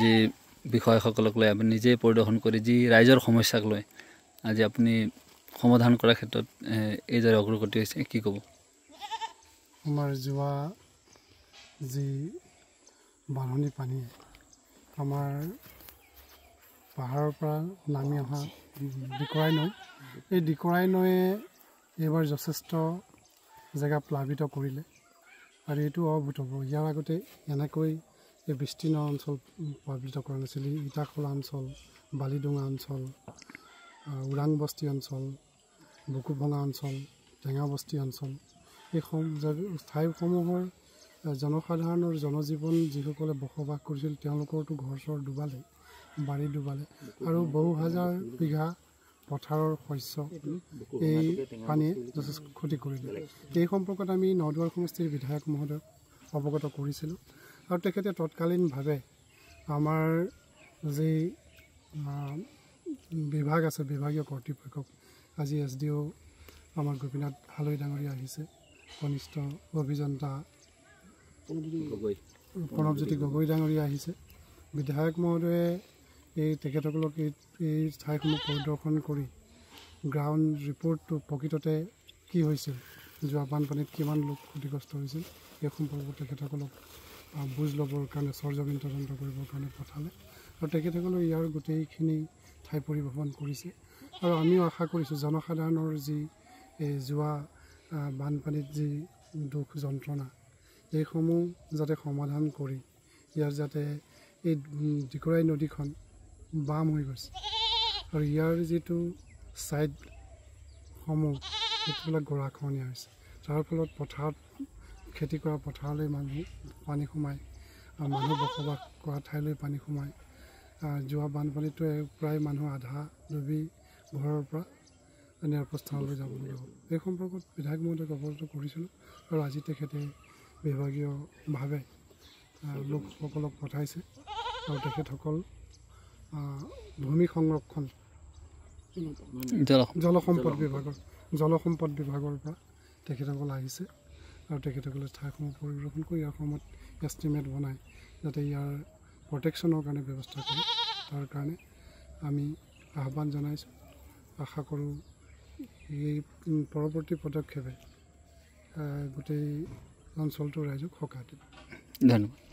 যি বিষয়াসকলক লৈ আপুনি নিজে পৰিদৰ্শন কৰি যি ৰাইজৰ সমস্যাক লৈ আজি আপুনি সমাধান কৰাৰ ক্ষেত্ৰত এইদৰে অগ্ৰগতি হৈছে কি ক'ব? আমাৰ যোৱা যি বানপানী পানী আমাৰ পাহাৰৰ পৰা নামি অহা ডিকৰাই নৈ, এই ডিকৰাই নৈয়ে এইবাৰ যথেষ্ট জেগা প্লাৱিত কৰিলে আৰু এইটো অভূতপূৰ্ব। ইয়াৰ আগতে এনেকৈ এই বিস্তীৰ্ণ অঞ্চল প্লাৱিত কৰা নাছিল। ইটাখোলা অঞ্চল, বালিডুঙা অঞ্চল, ওৰাংবস্তি অঞ্চল, বুকুভঙা অঞ্চল, টেঙাবস্তি অঞ্চল, এই ঠাইসমূহৰ জনসাধাৰণৰ জনজীৱন যিসকলে বসবাস কৰিছিল তেওঁলোকৰতো ঘৰ চৰ ডুবালে, বাৰী ডুবালে আৰু বহু হাজাৰ বিঘা পথাৰৰ শস্য এই পানীয়ে যথেষ্ট ক্ষতি কৰিলে। এই সম্পৰ্কত আমি নদুৱাৰ সমষ্টিৰ বিধায়ক মহোদয়ক অৱগত কৰিছিলোঁ আৰু তেখেতে তৎকালীনভাৱে আমাৰ যি বিভাগ আছে বিভাগীয় কৰ্তৃপক্ষক, আজি SDO আমাৰ গোপীনাথ হালৈ ডাঙৰীয়া আহিছে, কনিষ্ঠ অভিযন্তা প্ৰণৱজ্যোতি গগৈ ডাঙৰীয়া আহিছে। বিধায়ক মহোদয়ে তেখেতসকলক এই ঠাইসমূহ পৰিদৰ্শন কৰি গ্ৰাউণ্ড ৰিপৰ্টটো প্ৰকৃততে কি হৈছিল, যোৱা বানপানীত কিমান লোক ক্ষতিগ্ৰস্ত হৈছিল এই সম্পৰ্কত তেখেতসকলক বুজ ল'বৰ কাৰণে সৰজমিন তদন্ত কৰিবৰ কাৰণে পঠালে আৰু তেখেতসকলে ইয়াৰ গোটেইখিনি ঠাই পৰিভ্ৰমণ কৰিছে আৰু আমিও আশা কৰিছোঁ জনসাধাৰণৰ যি যোৱা বানপানীত যি দুখ যন্ত্ৰণা এইসমূহ যাতে সমাধান কৰি ইয়াৰ যাতে এই ডিকৰাই নদীখন বাম হৈ গৈছে আৰু ইয়াৰ যিটো ছাইডসমূহ সেইবিলাক গৰাখহনীয়া হৈছে, যাৰ ফলত পথাৰত খেতি কৰা পথাৰলৈ পানী সোমাই, মানুহ বসবাস কৰা ঠাইলৈ পানী সোমাই। যোৱা বানপানীটোৱে প্ৰায় মানুহ আধা ডুবি ঘৰৰ পৰা নিৰাপদ স্থানলৈ যাবলগীয়া হ'ল। এই সম্পৰ্কত বিধায়ক মহোদয়ক অৱগত কৰিছিলোঁ আৰু আজি তেখেতে বিভাগীয়ভাৱে লোকসকলক পঠাইছে আৰু তেখেতসকল ভূমি সংৰক্ষণ জলসম্পদ বিভাগৰ পৰা তেখেতসকল আহিছে আৰু তেখেতসকলে ঠাইসমূহ পৰিদৰ্শন কৰি ইয়াৰ সময়ত এষ্টিমেট বনাই যাতে ইয়াৰ প্ৰটেকশ্যনৰ কাৰণে ব্যৱস্থা কৰে, তাৰ কাৰণে আমি আহ্বান জনাইছোঁ। আশা কৰোঁ এই পৰৱৰ্তী পদক্ষেপে গোটেই অঞ্চলটোৰ ৰাইজক সকাহ দিব। ধন্যবাদ।